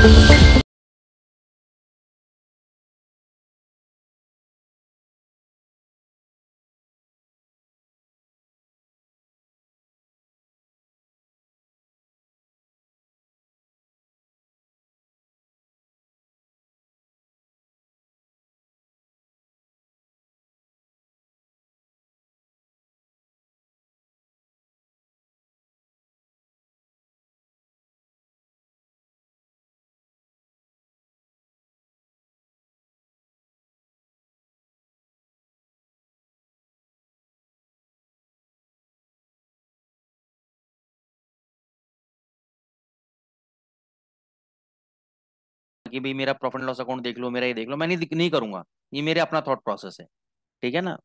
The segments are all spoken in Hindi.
कि भाई मेरा प्रॉफिट एंड लॉस अकाउंट देख लो, मेरा ये देख लो, मैं नहीं करूंगा। ये मेरे अपना थॉट प्रोसेस है। ठीक है ना।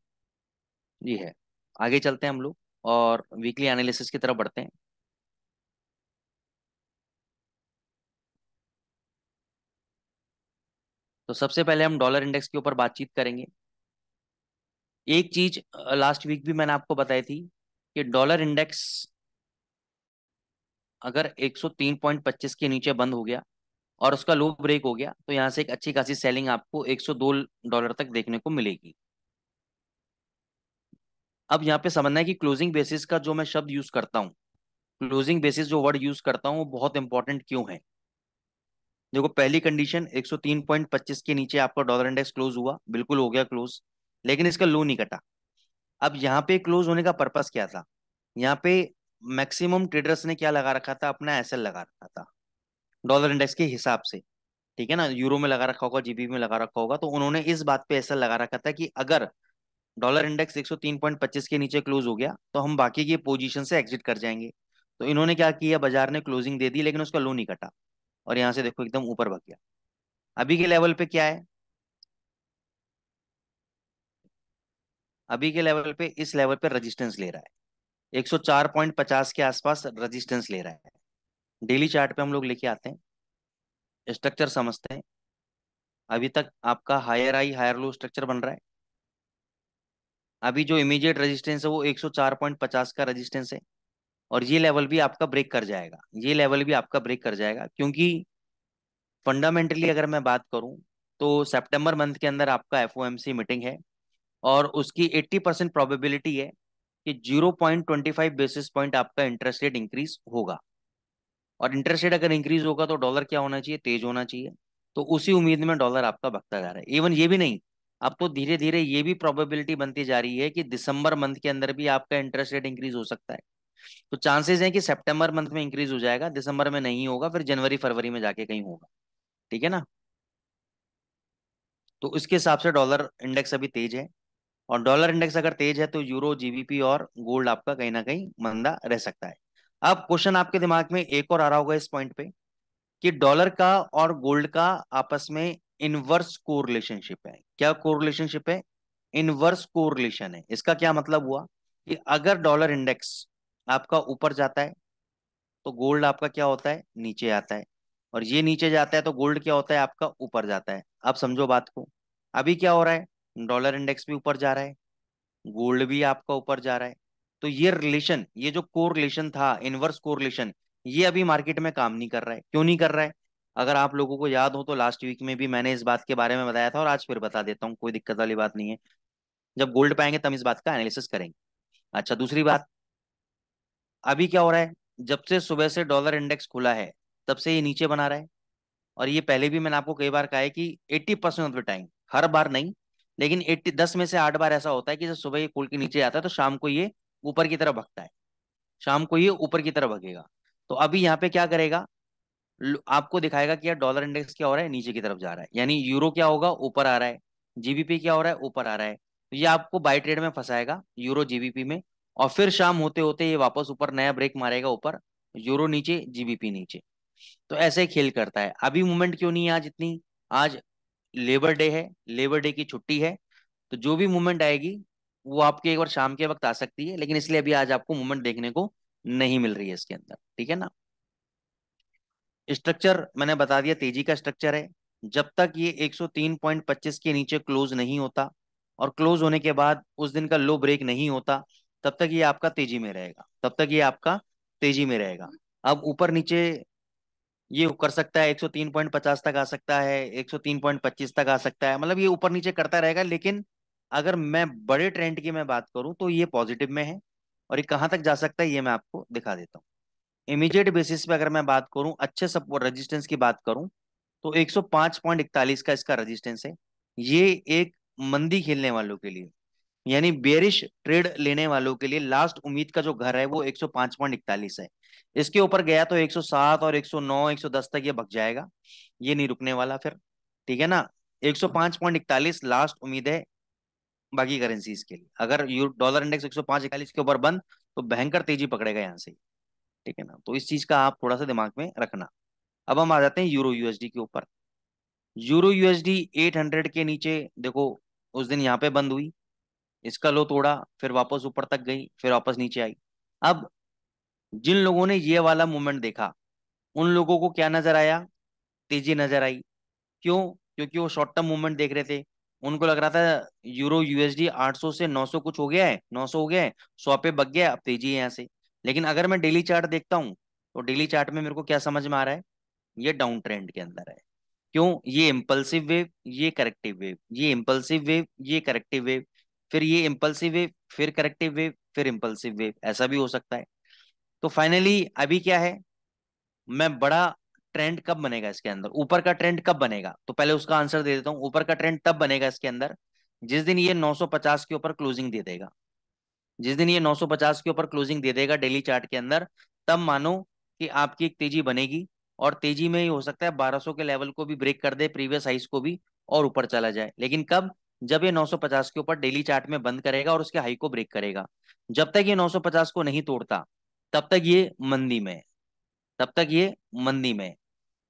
जी है। आगे चलते हैं हम लोग और वीकली एनालिसिस की तरफ बढ़ते हैं। तो सबसे पहले हम डॉलर इंडेक्स के ऊपर बातचीत करेंगे। एक चीज लास्ट वीक भी मैंने आपको बताई थी कि डॉलर इंडेक्स अगर 103.25 के नीचे बंद हो गया और उसका लो ब्रेक हो गया तो यहाँ से एक अच्छी खासी सेलिंग आपको $102 तक देखने को मिलेगी। अब यहाँ पे समझना है कि क्लोजिंग बेसिस का जो मैं शब्द यूज करता हूँ, क्लोजिंग बेसिस जो वर्ड यूज करता हूँ वो बहुत इंपॉर्टेंट क्यों है। देखो, पहली कंडीशन 103.25 के नीचे आपका डॉलर इंडेक्स क्लोज हुआ, बिल्कुल हो गया क्लोज, लेकिन इसका लो नहीं कटा। अब यहाँ पे क्लोज होने का पर्पस क्या था। यहाँ पे मैक्सिमम ट्रेडर्स ने क्या लगा रखा था, अपना एसएल लगा रखा था डॉलर इंडेक्स के हिसाब से। ठीक है ना, यूरो में लगा रखा होगा, जीबी में लगा रखा होगा, तो उन्होंने इस बात पे एसएल लगा रखा था कि अगर डॉलर इंडेक्स 103.25 के नीचे क्लोज हो गया तो हम बाकी की पोजीशन से एग्जिट कर जाएंगे। तो इन्होंने क्या किया, बाजार ने क्लोजिंग दे दी लेकिन उसका लो नहीं कटा और यहाँ से देखो एकदम ऊपर भाग गया। अभी के लेवल पे क्या है, अभी के लेवल पे इस लेवल पे रेजिस्टेंस ले रहा है, 104.50 के आसपास रेजिस्टेंस ले रहा है। डेली चार्ट पे हम लोग लेके आते हैं, स्ट्रक्चर समझते हैं। अभी तक आपका higher high higher low structure बन रहा है। अभी जो इमीडिएट रेजिस्टेंस है वो 104.50 का रेजिस्टेंस है और ये लेवल भी आपका ब्रेक कर जाएगा, ये लेवल भी आपका ब्रेक कर जाएगा, क्योंकि फंडामेंटली अगर मैं बात करूं तो सितंबर मंथ के अंदर आपका एफओएमसी मीटिंग है और उसकी 80% प्रोबेबिलिटी है कि 0.25 बेसिस पॉइंट आपका इंटरेस्ट रेट इंक्रीज होगा। और इंटरेस्ट रेट अगर इंक्रीज होगा तो डॉलर क्या होना चाहिए, तेज होना चाहिए। तो उसी उम्मीद में डॉलर आपका भगता जा रहा है। इवन ये भी नहीं, अब तो धीरे धीरे ये भी प्रोबेबिलिटी बनती जा रही है कि दिसंबर मंथ के अंदर भी आपका इंटरेस्ट रेट इंक्रीज हो सकता है। तो चांसेस हैं कि सितंबर मंथ में इंक्रीज हो जाएगा, दिसंबर में नहीं होगा, फिर जनवरी फरवरी में जाके कहीं होगा। ठीक है ना। तो इसके हिसाब से डॉलर इंडेक्स अभी तेज है और डॉलर इंडेक्स अगर तेज है तो यूरो, जीबीपी और गोल्ड आपका कहीं ना कहीं मंदा रह सकता है। अब क्वेश्चन आपके दिमाग में एक और आ रहा होगा इस पॉइंट पे कि डॉलर का और गोल्ड का आपस में इनवर्स कोरिलेशनशिप है। क्या कोरिलेशनशिप है, इनवर्स कोरिलेशन है। इसका क्या मतलब हुआ कि अगर डॉलर इंडेक्स आपका ऊपर जाता है तो गोल्ड आपका क्या होता है, नीचे आता है। और ये नीचे जाता है तो गोल्ड क्या होता है, आपका ऊपर जाता है। आप समझो बात को। अभी क्या हो रहा है, डॉलर इंडेक्स भी ऊपर जा रहा है, गोल्ड भी आपका ऊपर जा रहा है। तो ये रिलेशन, ये जो कोरिलेशन था, इनवर्स कोरिलेशन, ये अभी मार्केट में काम नहीं कर रहा है। क्यों नहीं कर रहा है, अगर आप लोगों को याद हो तो लास्ट वीक में भी मैंने इस बात के बारे में बताया था और आज फिर बता देता हूँ, कोई दिक्कत वाली बात नहीं है। जब गोल्ड पाएंगे तब इस बात का एनालिसिस करेंगे। अच्छा, दूसरी बात, अभी क्या हो रहा है, जब से सुबह से डॉलर इंडेक्स खुला है तब से ये नीचे बना रहा है। और ये पहले भी मैंने आपको कई बार कहा है कि 80% ऑफ द टाइम, हर बार नहीं, लेकिन 80 10 में से 8 बार ऐसा होता है कि जब सुबह ये खुल के नीचे आता है तो शाम को ये ऊपर की तरफ भगता है, शाम को ये ऊपर की तरफ भगेगा। तो अभी यहाँ पे क्या करेगा, आपको दिखाएगा कि यार डॉलर इंडेक्स क्या हो रहा है, नीचे की तरफ जा रहा है, यानी यूरो क्या होगा, ऊपर आ रहा है, जीबीपी क्या हो रहा है, ऊपर आ रहा है। तो ये आपको बाई ट्रेड में फंसाएगा यूरो जीबीपी में, और फिर शाम होते होते ये वापस ऊपर नया ब्रेक मारेगा, ऊपर यूरो नीचे, जीबीपी नीचे। तो ऐसे ही खेल करता है। अभी मूवमेंट क्यों नहीं है आज इतनी, आज लेबर डे है, लेबर डे की छुट्टी है। तो जो भी मूवमेंट आएगी वो आपके एक बार शाम के वक्त आ सकती है, लेकिन इसलिए अभी आज आपको मूवमेंट देखने को नहीं मिल रही है इसके अंदर। ठीक है ना। स्ट्रक्चर मैंने बता दिया, तेजी का स्ट्रक्चर है। जब तक ये 103.25 के नीचे क्लोज नहीं होता और क्लोज होने के बाद उस दिन का लो ब्रेक नहीं होता, तब तक ये आपका तेजी में रहेगा, तब तक ये आपका तेजी में रहेगा। अब ऊपर नीचे ये कर सकता है 103.50 तक आ सकता है, 103.25 तक आ सकता है, मतलब ये ऊपर नीचे करता रहेगा। लेकिन अगर मैं बड़े ट्रेंड की मैं बात करूं तो ये पॉजिटिव में है। और ये कहां तक जा सकता है ये मैं आपको दिखा देता हूँ। इमीडिएट बेसिस पे अगर मैं बात करूं, अच्छे सपोर्ट रेजिस्टेंस की बात करूं, तो 105.41 का इसका रेजिस्टेंस है। ये एक मंदी खेलने वालों के लिए, यानी बेरिश ट्रेड लेने वालों के लिए लास्ट उम्मीद का जो घर है वो 105.41 है। इसके ऊपर गया तो 107 और 109 110 तक ये भग जाएगा, ये नहीं रुकने वाला फिर। ठीक है ना। 105.41 लास्ट उम्मीद है बाकी करेंसीज के लिए। अगर यू डॉलर इंडेक्स 105.41 के ऊपर बंद, तो भयंकर तेजी पकड़ेगा यहाँ से। ठीक है ना, तो इस चीज का आप थोड़ा सा दिमाग में रखना। अब हम आ जाते हैं यूरो यूएसडी के ऊपर। यूरो यूएसडी 800 के नीचे देखो, उस दिन यहाँ पे बंद हुई, इसका लो तोड़ा, फिर वापस ऊपर तक गई, फिर वापस नीचे आई। अब जिन लोगों ने ये वाला मूवमेंट देखा, उन लोगों को क्या नजर आया? तेजी नजर आई। क्यों? क्योंकि वो शॉर्ट टर्म मूवमेंट देख रहे थे। उनको लग रहा था यूरो यूएसडी 800 से 900 कुछ हो गया है, 900 हो गया है, 100 पे बग गया, अब तेजी है यहाँ से। लेकिन अगर मैं डेली चार्ट देखता हूँ, तो डेली चार्ट में मेरे को क्या समझ में आ रहा है? ये डाउन ट्रेंड के अंदर है। क्यों? ये इम्पल्सिव वेव, ये करेक्टिव वेव, ये इम्पल्सिव वेव, ये करेक्टिव वेव, फिर ये इम्पल्सिव वेव, फिर करेक्टिव वेव, फिर इम्पल्सिव वेव, ऐसा भी हो सकता है। तो फाइनली अभी क्या है, मैं बड़ा ट्रेंड कब बनेगा इसके अंदर, ऊपर का ट्रेंड कब बनेगा, तो पहले उसका आंसर दे देता हूं। ऊपर का ट्रेंड तब बनेगा इसके अंदर जिस दिन ये 950 के ऊपर क्लोजिंग दे देगा। जिस दिन ये 950 के ऊपर क्लोजिंग दे देगा डेली चार्ट के अंदर, तब मानो कि आपकी एक तेजी बनेगी। और तेजी में ही हो सकता है 1200 के लेवल को भी ब्रेक कर दे, प्रीवियस हाइस को भी, और ऊपर चला जाए। लेकिन कब? जब ये 950 के ऊपर डेली चार्ट में बंद करेगा और उसके हाई को ब्रेक करेगा। जब तक ये 950 को नहीं तोड़ता, तब तक ये मंदी में है। तब तक ये मंदी में है।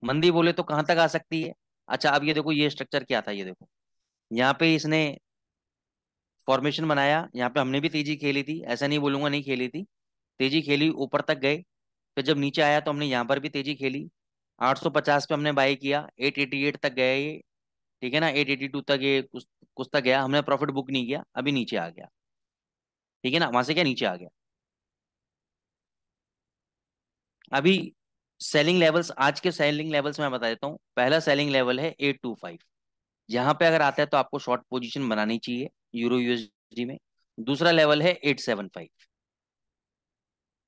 मंदी बोले तो कहां तक आ सकती है? अच्छा, अब ये देखो, ये स्ट्रक्चर क्या था, ये देखो। यहाँ पे इसने फॉर्मेशन बनाया, यहाँ पे हमने भी तेजी खेली थी, ऐसा नहीं बोलूंगा नहीं खेली थी। तेजी खेली, ऊपर तक गए। फिर जब नीचे आया तो हमने यहाँ पर भी तेजी खेली। 850 पे हमने बाई किया, 888 तक गया ये। ठीक है ना, 882 तक ये कुछ कुछ तक गया, हमने प्रॉफिट बुक नहीं किया, अभी नीचे आ गया। ठीक है ना, वहां से क्या नीचे आ गया। अभी सेलिंग लेवल्स, आज के सेलिंग लेवल्स मैं बता देता हूँ। पहला सेलिंग लेवल है 825, यहाँ पे अगर आता है तो आपको शॉर्ट पोजीशन बनानी चाहिए यूरो यूएसडी में। दूसरा लेवल है 875।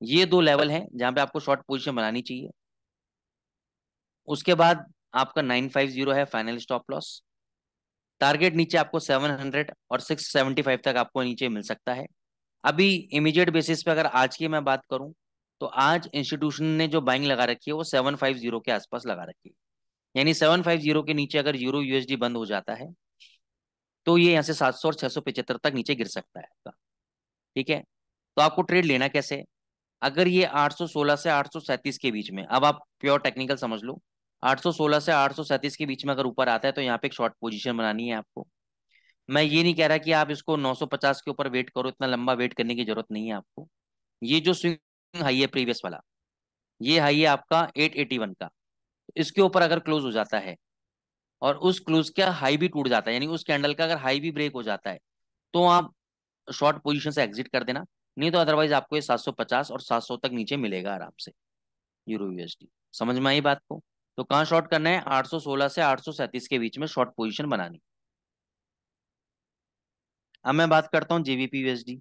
ये दो लेवल हैं जहां पे आपको शॉर्ट पोजीशन बनानी चाहिए। उसके बाद आपका 950 है फाइनल स्टॉप लॉस। टारगेट नीचे आपको 700 और 675 तक आपको नीचे मिल सकता है। अभी इमीडिएट बेसिस पे अगर आज की मैं बात करूं, तो आज इंस्टीट्यूशन ने जो बाइंग लगा रखी है वो 750 के आसपास लगा रखी है। यानी 750 के नीचे अगर यूरो यूएसडी बंद हो जाता है, तो ये यहाँ से 700 और 675 तक नीचे गिर सकता है आपका। ठीक है। तो आपको ट्रेड लेना कैसे है? अगर ये 816 से 837 के बीच में, अब आप प्योर टेक्निकल समझ लो, 816 से 837 के बीच में अगर ऊपर आता है तो यहाँ पे एक शॉर्ट पोजीशन बनानी है आपको। मैं ये नहीं कह रहा कि आप इसको 950 के ऊपर वेट करो, इतना लंबा वेट करने की जरूरत नहीं है आपको। ये जो स्विंग हाई है प्रीवियस वाला, ये हाई है आपका 881 का। इसके ऊपर अगर क्लोज हो जाता है, और उस क्लोज का हाई भी टूट जाता है, यानी उस कैंडल का अगर हाई भी ब्रेक हो जाता है, तो आप शॉर्ट पोजीशन से एग्जिट कर देना। नहीं तो अदरवाइज आपको ये 750 और 700 तक नीचे मिलेगा आराम से यूरो यूएसडी। समझ में आई बात को? तो कहाँ शॉर्ट करना है? 816 से 837 के बीच में शॉर्ट पोजीशन बनानी। अब मैं बात करता हूँ जीबीपी यूएसडी।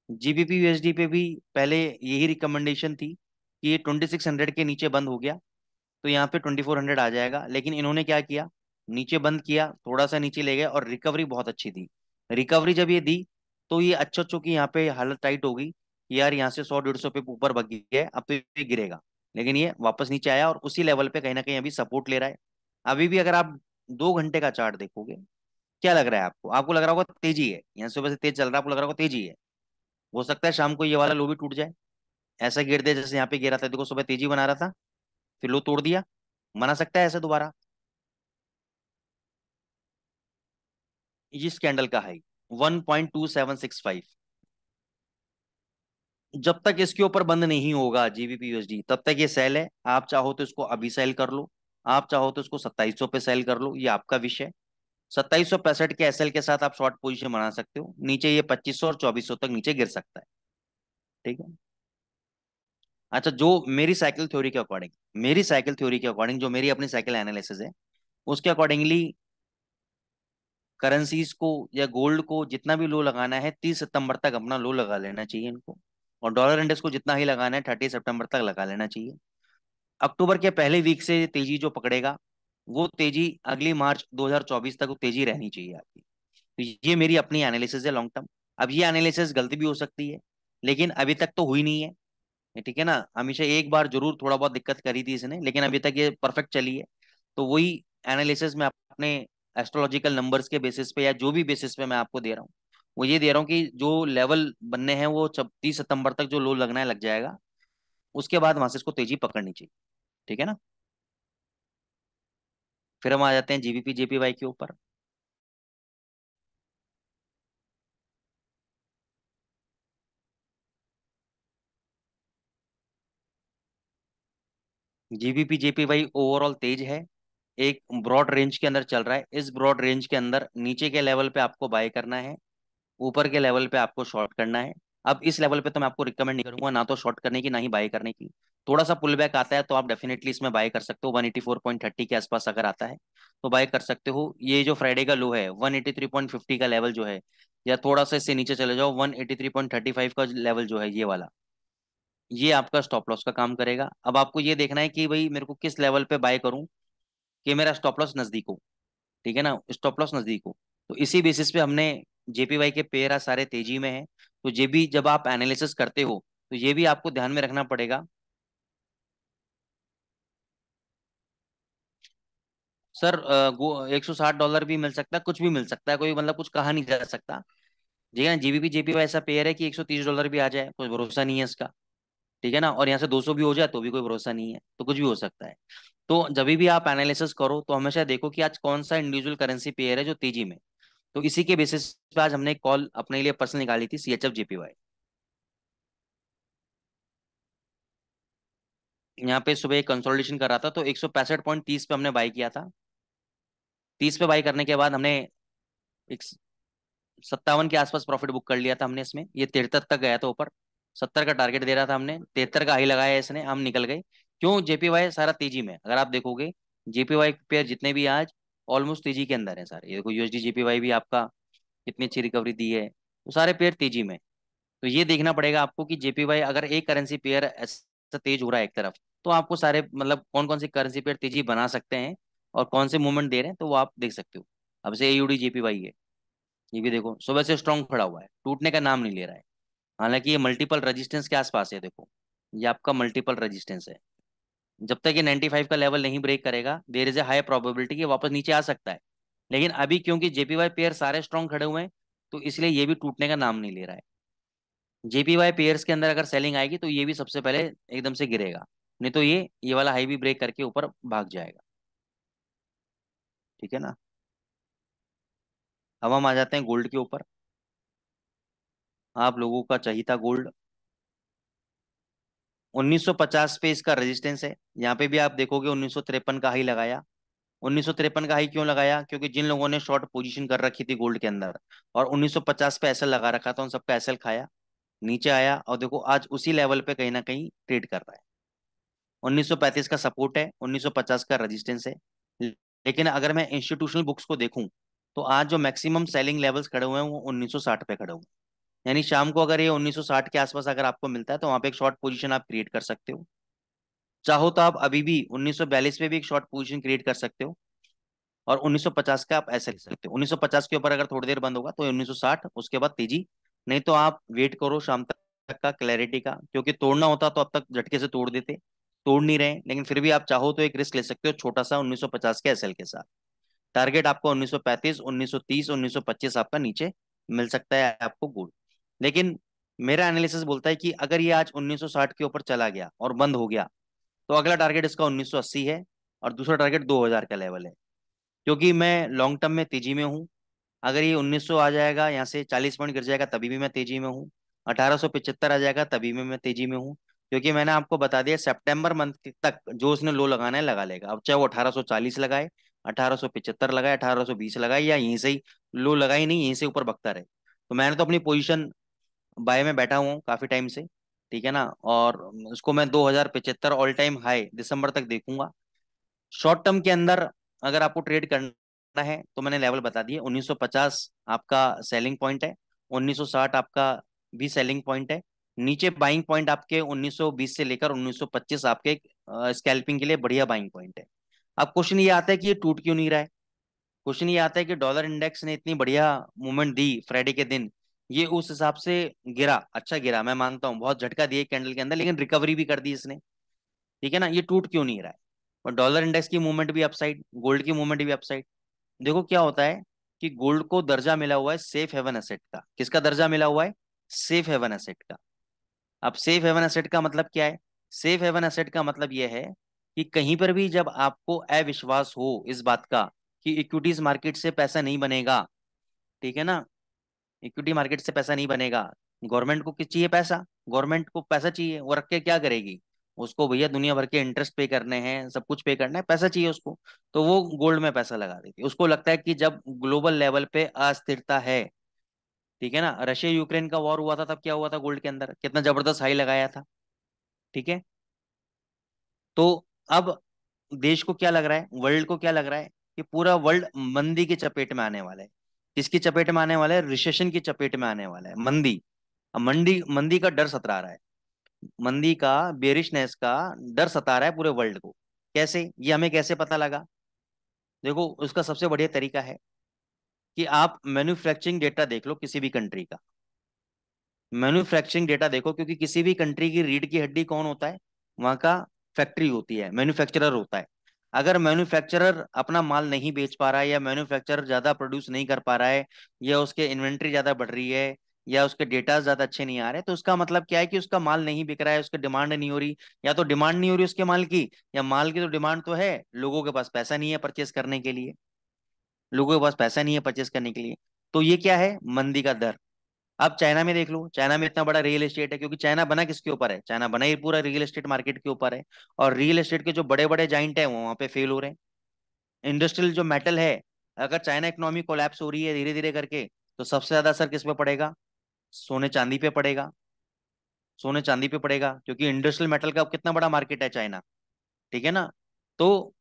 जीबीपी यूएसडी पे भी पहले यही रिकमेंडेशन थी कि ये 2600 के नीचे बंद हो गया तो यहाँ पे 2400 आ जाएगा। लेकिन इन्होंने क्या किया, नीचे बंद किया, थोड़ा सा नीचे ले गए, और रिकवरी बहुत अच्छी दी। रिकवरी जब ये दी, तो ये अच्छा, चूंकि यहाँ पे हालत टाइट हो गई कि यार यहाँ से 100 150 पे ऊपर भग गया है, अब तो ये गिरेगा। लेकिन ये वापस नीचे आया और उसी लेवल पे कहीं ना कहीं अभी सपोर्ट ले रहा है। अभी भी अगर आप 2 घंटे का चार्ट देखोगे, क्या लग रहा है आपको? आपको लग रहा होगा तेजी है, यहाँ से सुबह से तेज चल रहा है, आपको लग रहा होगा तेजी है। हो सकता है शाम को ये वाला लो भी टूट जाए, ऐसा गिर दे जैसे यहाँ पे गिरा था, देखो सुबह तेजी बना रहा था, फिर लो तोड़ दिया। बना सकता है ऐसा दोबारा। इस कैंडल का हाई 1.2765, जब तक इसके ऊपर बंद नहीं होगा जीबीपी यूएसडी, तब तक ये सेल है। आप चाहो तो इसको अभी सेल कर लो, आप चाहो तो इसको 2700 पे सेल कर लो, ये आपका विषय। 2765 के एसएल के साथ आप शॉर्ट पोजीशन बना सकते हो। नीचे ये 2500 और 2400 तक नीचे गिर सकता है। ठीक है। अच्छा, जो मेरी साइकिल थ्योरी के अकॉर्डिंग, जो मेरी अपनी साइकिल एनालिसिस है, उसके अकॉर्डिंगली करेंसीज को या गोल्ड को जितना भी लो लगाना है 30 सितंबर तक अपना लो लगा लेना चाहिए इनको। और डॉलर इंडेक्स को जितना ही लगाना है 30 सितंबर तक लगा लेना चाहिए। अक्टूबर के पहले वीक से तेजी जो पकड़ेगा, वो तेजी अगली मार्च 2024 तक वो तेजी रहनी चाहिए आपकी। तो ये मेरी अपनी एनालिसिस है लॉन्ग टर्म। अब ये एनालिसिस गलती भी हो सकती है, लेकिन अभी तक तो हुई नहीं है। ये ठीक है ना, हमेशा एक बार जरूर थोड़ा बहुत दिक्कत करी थी इसने, लेकिन अभी तक ये परफेक्ट चली है। तो वही एनालिसिस मैं अपने एस्ट्रोलॉजिकल नंबर्स के बेसिस पे या जो भी बेसिस पे मैं आपको दे रहा हूँ, वो ये दे रहा हूँ कि जो लेवल बनने हैं वो 30 सितंबर तक जो लो लगना है लग जाएगा। उसके बाद वहां से इसको तेजी पकड़नी चाहिए। ठीक है ना। फिर हम आ जाते हैं जीबीपी जेपीवाई के ऊपर। जीबीपी जेपीवाई ओवरऑल तेज है, एक ब्रॉड रेंज के अंदर चल रहा है। इस ब्रॉड रेंज के अंदर नीचे के लेवल पे आपको बाय करना है, ऊपर के लेवल पे आपको शॉर्ट करना है। अब इस लेवल पे तो मैं आपको रिकमेंड नहीं करूंगा ना तो शॉर्ट करने की ना ही बाय करने की। थोड़ा सा पुल बैक आता है तो आप डेफिनेटली इसमें बाय कर सकते हो, 184.30 के आसपास अगर आता है तो बाय कर सकते हो। ये जो फ्राइडे का लो है 183.50 का लेवल जो है, या थोड़ा सा इससे नीचे चले जाओ 183.35 का लेवल जो है ये वाला, ये आपका स्टॉप लॉस का काम करेगा। अब आपको ये देखना है कि भाई मेरे को किस लेवल पे बाय करूं कि मेरा स्टॉप लॉस नजदीक हो। ठीक है ना, स्टॉप लॉस नजदीक हो। तो इसी बेसिस पे हमने जेपीवाई के पेयर आज सारे तेजी में हैं। तो ये भी जब आप एनालिसिस करते हो तो ये भी आपको ध्यान में रखना पड़ेगा। सर 160 डॉलर भी मिल सकता है, कुछ भी मिल सकता है, कोई मतलब कुछ कहा नहीं जा सकता। ठीक है ना, जीबीपी जेपीवाई ऐसा पेयर है कि 130 डॉलर भी आ जाए, कोई भरोसा नहीं है इसका। ठीक है ना, और यहाँ से 200 भी हो जाए तो भी कोई भरोसा नहीं है, तो कुछ भी हो सकता है। तो जब भी आप एनालिसिस करो तो हमेशा देखो कि आज कौन सा इंडिविजुअल करेंसी पेयर है जो तेजी में। तो इसी के बेसिस पे आज हमने एक कॉल अपने लिए पर्सनल निकाली थी, सीएचएफ जेपीवाई। यहाँ पे सुबह एक कंसोलिडेशन कर रहा था तो 165.30 पे हमने बाई किया था। 30 पे बाई करने के बाद हमने एक 57 के आसपास प्रॉफिट बुक कर लिया था हमने इसमें। ये 73 तक गया था ऊपर, 70 का टारगेट दे रहा था हमने, 73 का हाई लगाया इसने, हम निकल गए। क्यों? जेपीवाई सारा तेजी में, अगर आप देखोगे जेपीवाई पेयर जितने भी आज ऑलमोस्ट तेजी के अंदर है सारे। ये देखो यूएसडी जेपीवाई भी आपका कितनी अच्छी रिकवरी दी है, तो सारे पेयर तेजी में। तो ये देखना पड़ेगा आपको कि जेपीवाई अगर एक करेंसी पेयर ऐसा तेज हो रहा है एक तरफ, तो आपको सारे मतलब कौन कौन सी करेंसी पेयर तेजी बना सकते हैं और कौन से मूवमेंट दे रहे हैं, तो वो आप देख सकते हो। अब से एयूडी जेपीवाई है, ये भी देखो सुबह से स्ट्रांग खड़ा हुआ है, टूटने का नाम नहीं ले रहा है। हालांकि ये मल्टीपल रेजिस्टेंस के आसपास है, देखो ये आपका मल्टीपल रेजिस्टेंस है। जब तक ये 95 का लेवल नहीं ब्रेक करेगा there is a high probability कि वापस नीचे आ सकता है। लेकिन अभी क्योंकि जेपीवाई पेयर सारे स्ट्रांग खड़े हुए हैं, तो इसलिए ये भी टूटने का नाम नहीं ले रहा है। जेपीवाई पेयर्स के अंदर अगर सेलिंग आएगी तो ये भी सबसे पहले एकदम से गिरेगा, नहीं तो ये वाला हाई भी ब्रेक करके ऊपर भाग जाएगा। ठीक है ना। अब हम आ जाते हैं गोल्ड के ऊपर। आप लोगों का चाहिए गोल्ड 1950 पे इसका रेजिस्टेंस है। यहाँ पे भी आप देखोगे 1953 का हाई लगाया। 1953 का हाई क्यों लगाया? क्योंकि जिन लोगों ने शॉर्ट पोजीशन कर रखी थी गोल्ड के अंदर और 1950 पे एसएल लगा रखा था, उन सबका एसएल खाया, नीचे आया और देखो आज उसी लेवल पे कहीं ना कहीं ट्रेड कर रहा है। 1935 का सपोर्ट है, 1950 का रेजिस्टेंस है। लेकिन अगर मैं इंस्टीट्यूशनल बुक्स को देखूं तो आज जो मैक्सिमम सेलिंग लेवल्स खड़े हुए हैं वो 1960 पे खड़े हुए हैं। यानी शाम को अगर ये 1960 के आसपास अगर आपको मिलता है तो वहां पे एक शॉर्ट पोजीशन आप क्रिएट कर सकते हो। चाहो तो आप अभी भी 1942 पे भी एक शॉर्ट पोजीशन क्रिएट कर सकते हो, और 1950 का आप ऐसे ले सकते हो। 1950 के ऊपर अगर थोड़ी देर बंद होगा तो 1960, उसके बाद तेजी। नहीं तो आप वेट करो शाम तक का क्लैरिटी का, क्योंकि तोड़ना होता तो अब तक झटके से तोड़ देते। तोड़ नहीं रहे, लेकिन फिर भी आप चाहो तो एक रिस्क ले सकते हो छोटा सा 1950 के एसएल के साथ। टारगेट आपको 1935, 1930, 1925 आपका नीचे मिल सकता है आपको गोल्ड। लेकिन मेरा एनालिसिस बोलता है कि अगर ये आज 1960 के ऊपर चला गया और बंद हो गया तो अगला टारगेट इसका 1980 है, और दूसरा टारगेट 2000 का लेवल है। क्योंकि मैं लॉन्ग टर्म में तेजी में हूँ। अगर ये 1900 आ जाएगा, यहाँ से 40 पॉइंट गिर जाएगा तभी भी मैं तेजी में हूँ। 1875 आ जाएगा तभी भी मैं तेजी में हूँ। क्योंकि मैंने आपको बता दिया सितंबर मंथ तक जो उसने लो लगाना है लगा लेगा। अब चाहे वो 1840 लगाए, 1875 लगाए, 1820 लगाए, या यहीं से ही लो लगाई नहीं, यहीं से ऊपर भगता रहे। तो मैंने तो अपनी पोजीशन बाय में बैठा हुआ हूँ काफी टाइम से। ठीक है ना, और उसको मैं 2075 ऑल टाइम हाई दिसंबर तक देखूंगा। शॉर्ट टर्म के अंदर अगर आपको ट्रेड करना है तो मैंने लेवल बता दिए, 1950 आपका सेलिंग पॉइंट है, 1960 आपका भी सेलिंग पॉइंट है। नीचे बाइंग पॉइंट आपके 1920 से लेकर 1925 आपके स्कैल्पिंग के लिए बढ़िया बाइंग पॉइंट है। अब क्वेश्चन ये आता है कि ये टूट क्यों नहीं रहा है। क्वेश्चन ये आता है कि डॉलर इंडेक्स ने इतनी बढ़िया मूवमेंट दी फ्राइडे के दिन, ये उस हिसाब से गिरा, अच्छा गिरा, मैं मानता हूँ बहुत झटका दिया कैंडल के अंदर, लेकिन रिकवरी भी कर दी इसने। ठीक है ना, ये टूट क्यों नहीं रहा है। और डॉलर इंडेक्स की मूवमेंट भी अपसाइड, गोल्ड की मूवमेंट भी अपसाइड। देखो क्या होता है कि गोल्ड को दर्जा मिला हुआ है सेफ हेवन एसेट का। किसका दर्जा मिला हुआ है? सेफ हेवन एसेट का। अब सेफ हेवन एसेट का मतलब क्या है? सेफ हेवन एसेट का मतलब यह है कि कहीं पर भी जब आपको अविश्वास हो इस बात का कि इक्विटीज मार्केट से पैसा नहीं बनेगा, ठीक है ना, इक्विटी मार्केट से पैसा नहीं बनेगा, गवर्नमेंट को किस चाहिए? पैसा। गवर्नमेंट को पैसा चाहिए, वो रख के क्या करेगी? उसको भैया दुनिया भर के इंटरेस्ट पे करने हैं, सब कुछ पे करना है, पैसा चाहिए उसको। तो वो गोल्ड में पैसा लगा देती है। उसको लगता है कि जब ग्लोबल लेवल पे अस्थिरता है, ठीक है ना, रशिया यूक्रेन का वॉर हुआ था तब क्या हुआ था, गोल्ड के अंदर कितना जबरदस्त हाई लगाया था। ठीक है, तो अब देश को क्या लग रहा है, वर्ल्ड को क्या लग रहा है कि पूरा वर्ल्ड मंदी की चपेट में आने वाला है। किसकी चपेट में आने वाला है? रिसेशन की चपेट में आने वाला है, मंदी। अब मंदी, मंदी का डर सता रहा है, मंदी का, बेरिशनेस का डर सता रहा है पूरे वर्ल्ड को। कैसे? ये हमें कैसे पता लगा? देखो उसका सबसे बढ़िया तरीका है कि आप मैन्युफैक्चरिंग डेटा देख लो किसी भी कंट्री का। मैन्युफैक्चरिंग डेटा देखो, क्योंकि किसी भी कंट्री की रीढ़ की हड्डी कौन होता है? वहां का फैक्ट्री होती है, मैन्युफैक्चरर होता है। अगर मैन्युफैक्चरर अपना माल नहीं बेच पा रहा है, या मैन्युफैक्चरर ज्यादा प्रोड्यूस नहीं कर पा रहा है, या उसके इन्वेंट्री ज्यादा बढ़ रही है, या उसके डेटा ज्यादा अच्छे नहीं आ रहे, तो उसका मतलब क्या है कि उसका माल नहीं बिक रहा है, उसकी डिमांड नहीं हो रही। या तो डिमांड नहीं हो रही उसके माल की, या माल की तो डिमांड तो है, लोगों के पास पैसा नहीं है परचेस करने के लिए। लोगों के पास पैसा नहीं है परचेस करने के लिए। तो ये क्या है? मंदी का डर। अब चाइना में देख लो, चाइना में इतना बड़ा रियल एस्टेट है, क्योंकि चाइना बना किसके ऊपर है? चाइना बना ही पूरा रियल एस्टेट मार्केट के ऊपर है। और रियल एस्टेट के जो बड़े बड़े जाइंट है वो वहां पे फेल हो रहे हैं। इंडस्ट्रियल जो मेटल है, अगर चाइना इकोनॉमी कोलैप्स हो रही है धीरे धीरे करके, तो सबसे ज्यादा असर किस पे पड़ेगा? सोने चांदी पे पड़ेगा। सोने चांदी पे पड़ेगा, क्योंकि इंडस्ट्रियल मेटल का अब कितना बड़ा मार्केट है चाइना। ठीक है ना। तो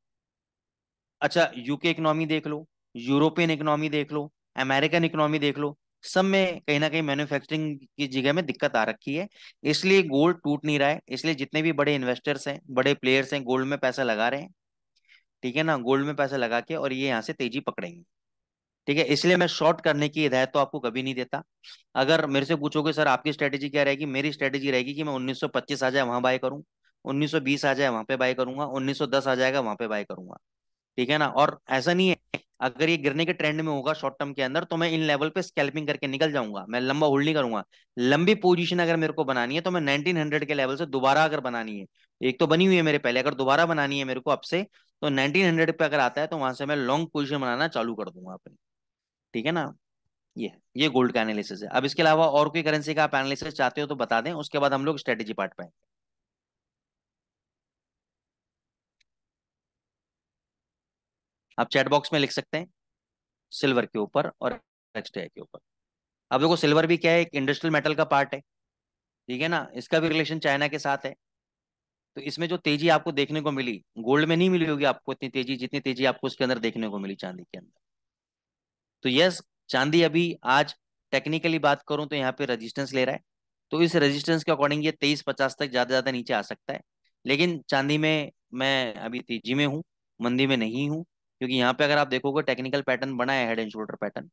अच्छा, यूके इकोनॉमी देख लो, यूरोपियन इकोनॉमी देख लो, अमेरिकन इकोनॉमी देख लो, सब में कहीं ना कहीं मैन्युफैक्चरिंग की जगह में दिक्कत आ रखी है। इसलिए गोल्ड टूट नहीं रहा है, इसलिए जितने भी बड़े इन्वेस्टर्स हैं, बड़े प्लेयर्स हैं, गोल्ड में पैसा लगा रहे हैं। ठीक है ना, गोल्ड में पैसा लगा के और ये यहाँ से तेजी पकड़ेंगे। ठीक है, इसलिए मैं शॉर्ट करने की हिदायत तो आपको कभी नहीं देता। अगर मेरे से पूछोगे सर आपकी स्ट्रेटेजी क्या रहेगी, मेरी स्ट्रेटेजी रहेगी कि मैं 1925 आ जाए वहां बाय करूं, 1920 आ जाए वहां पे बाय करूंगा, 1910 आ जाएगा वहां पे बाय करूंगा। ठीक है ना, और ऐसा नहीं है, अगर ये गिरने के ट्रेंड में होगा शॉर्ट टर्म के अंदर, तो मैं इन लेवल पे स्कैल्पिंग करके निकल जाऊंगा, मैं लंबा होल्ड नहीं करूंगा। लंबी पोजीशन अगर मेरे को बनानी है तो मैं 1900 के लेवल से दोबारा अगर बनानी है, एक तो बनी हुई है मेरे पहले, अगर दोबारा बनानी है मेरे को अब से, तो 1900 पे अगर आता है तो वहां से मैं लॉन्ग पोजीशन बनाना चालू कर दूंगा अपनी। ठीक है ना। ये गोल्ड का एनालिसिस है। अब इसके अलावा और कोई करेंसी का आप एनालिसिस चाहते हो तो बता दें, उसके बाद हम लोग स्ट्रेटेजी पार्ट पे आएं। आप चैट बॉक्स में लिख सकते हैं, सिल्वर के ऊपर और एक्सटे के ऊपर। अब देखो सिल्वर भी क्या है, एक इंडस्ट्रियल मेटल का पार्ट है। ठीक है ना, इसका भी रिलेशन चाइना के साथ है। तो इसमें जो तेजी आपको देखने को मिली, गोल्ड में नहीं मिली होगी आपको इतनी तेजी, जितनी तेजी आपको उसके अंदर देखने को मिली चांदी के अंदर। तो यस, चांदी अभी आज टेक्निकली बात करूं तो यहाँ पे रेजिस्टेंस ले रहा है। तो इस रेजिस्टेंस के अकॉर्डिंग ये 2350 तक ज्यादा ज्यादा नीचे आ सकता है। लेकिन चांदी में मैं अभी तेजी में हूँ, मंदी में नहीं हूँ, क्योंकि यहाँ पे अगर आप देखोगे टेक्निकल पैटर्न बना है, हेड एंड शोल्डर पैटर्न,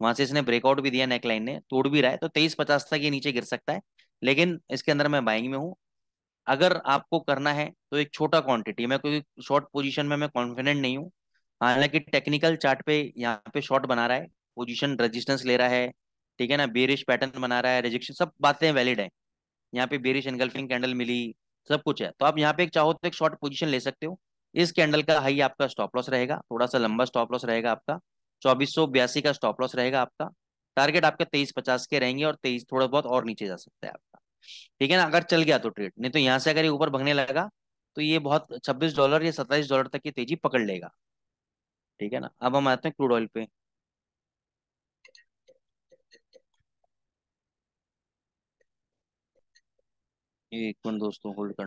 वहां से इसने ब्रेकआउट भी दिया, नेकलाइन ने तोड़ भी रहा है, तो 2350 तक ये नीचे गिर सकता है। लेकिन इसके अंदर मैं बाइंग में हूँ। अगर आपको करना है तो एक छोटा क्वांटिटी, मैं कोई शॉर्ट पोजीशन में मैं कॉन्फिडेंट नहीं हूँ। हालांकि टेक्निकल चार्ट पे यहाँ पे शॉर्ट बना रहा है, पोजीशन रेजिस्टेंस ले रहा है, ठीक है ना, बेरिश पैटर्न बना रहा है, रिजेक्शन, सब बातें वैलिड है। यहाँ पे बेरिश एनगल्फिंग कैंडल मिली, सब कुछ है, तो आप यहाँ पे एक चाहो तो एक शॉर्ट पोजीशन ले सकते हो। इस कैंडल का हाई आपका स्टॉप लॉस रहेगा, थोड़ा सा लंबा स्टॉप लॉस रहेगा आपका, 2482 का स्टॉप लॉस रहेगा आपका। टारगेट आपके 2350 के रहेंगे, और 23 थोड़ा बहुत और नीचे जा सकता है आपका। ठीक है ना, अगर चल गया तो ट्रेड, नहीं तो यहाँ से अगर ये ऊपर भगने लगा तो ये बहुत $26 या $27 तक की तेजी पकड़ लेगा। ठीक है ना, अब हम आते हैं क्रूड ऑयल पे। एक मिनट दोस्तों, होल्ड कर।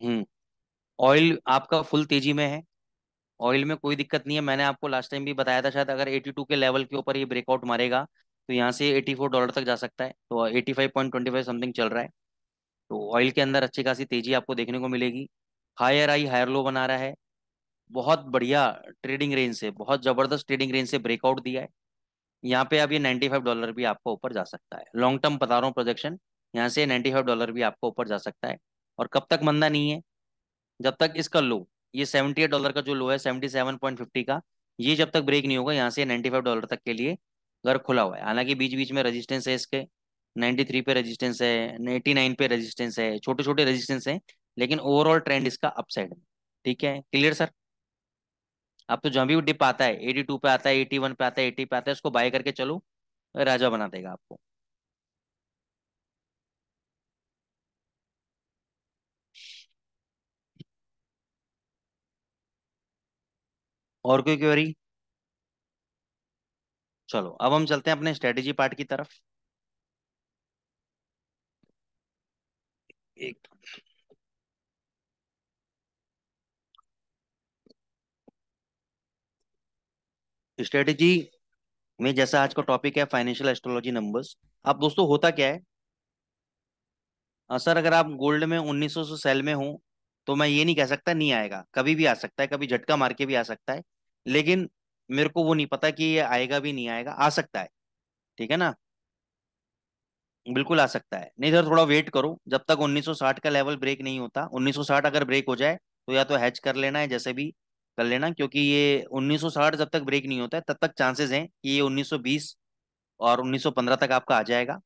हम्म। ऑयल आपका फुल तेजी में है। ऑयल में कोई दिक्कत नहीं है। मैंने आपको लास्ट टाइम भी बताया था शायद, अगर 82 के लेवल के ऊपर ये ब्रेकआउट मारेगा तो यहाँ से $84 तक जा सकता है। तो 85.25 समथिंग चल रहा है। तो ऑयल के अंदर अच्छी खासी तेजी आपको देखने को मिलेगी। हायर हाई हायर लो बना रहा है। बहुत बढ़िया ट्रेडिंग रेंज से, बहुत जबरदस्त ट्रेडिंग रेंज से ब्रेकआउट दिया है। यहाँ पे अब ये $95 भी आपको ऊपर जा सकता है। लॉन्ग टर्म बता रहा हूँ प्रोजेक्शन। यहाँ से $95 भी आपको ऊपर जा सकता है। और कब तक मंदा नहीं है? जब तक इसका लो, ये $78 का जो लो है, 77.50 का, ये जब तक ब्रेक नहीं होगा, यहाँ से $95 तक के लिए घर खुला हुआ है। हालांकि बीच बीच में रेजिस्टेंस है इसके। 93 पे रेजिस्टेंस है, 89 पे रेजिस्टेंस है, छोटे छोटे रेजिस्टेंस है। लेकिन ओवरऑल ट्रेंड इसका अपसाइड में। ठीक है, क्लियर सर? अब तो जहाँ भी डिप आता है, 82 पे आता है, 81 पे आता है, 80 पे आता है, उसको बाय करके चलो, राजा बना देगा आपको। और कोई क्वेरी? चलो अब हम चलते हैं अपने स्ट्रेटेजी पार्ट की तरफ। एक स्ट्रेटेजी में, जैसा आज का टॉपिक है फाइनेंशियल एस्ट्रोलॉजी नंबर्स। अब दोस्तों होता क्या है, सर अगर आप गोल्ड में 1900 से सेल में हो, तो मैं ये नहीं कह सकता नहीं आएगा, कभी भी आ सकता है, कभी झटका मार के भी आ सकता है। लेकिन मेरे को वो नहीं पता कि ये आएगा भी नहीं आएगा, आ सकता है। ठीक है ना? बिल्कुल आ सकता है। नहीं सर, थोड़ा वेट करो, जब तक 1960 का लेवल ब्रेक नहीं होता। 1960 अगर ब्रेक हो जाए तो या तो हैच कर लेना है, जैसे भी कर लेना, क्योंकि ये 1960 जब तक ब्रेक नहीं होता है तब तक चांसेस हैं कि ये 1920 और 1915 तक आपका आ जाएगा।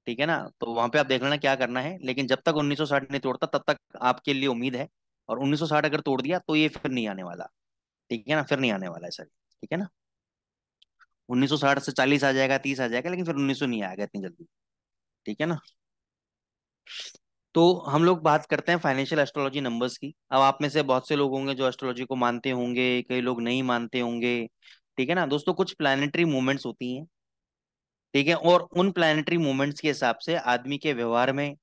ठीक है ना? तो वहां पे आप देख लेना क्या करना है। लेकिन जब तक 1960 नहीं तोड़ता तब तक आपके लिए उम्मीद है। और 1960 अगर तोड़ दिया तो ये फिर नहीं आने वाला। ठीक है ना? फिर नहीं आने वाला है सर। ठीक है ना? 1960 से 40 आ जाएगा, 30 आ जाएगा, लेकिन फिर 1900 नहीं आएगा इतनी जल्दी। ठीक है ना? तो हम लोग बात करते हैं फाइनेंशियल एस्ट्रोलॉजी नंबर्स की। अब आप में से बहुत से लोग होंगे जो एस्ट्रोलॉजी को मानते होंगे, कई लोग नहीं मानते होंगे। ठीक है ना दोस्तों? कुछ प्लानिटरी मूवमेंट्स होती हैं। ठीक है? और उन प्लानिटरी मूवमेंट्स के हिसाब से आदमी के व्यवहार में,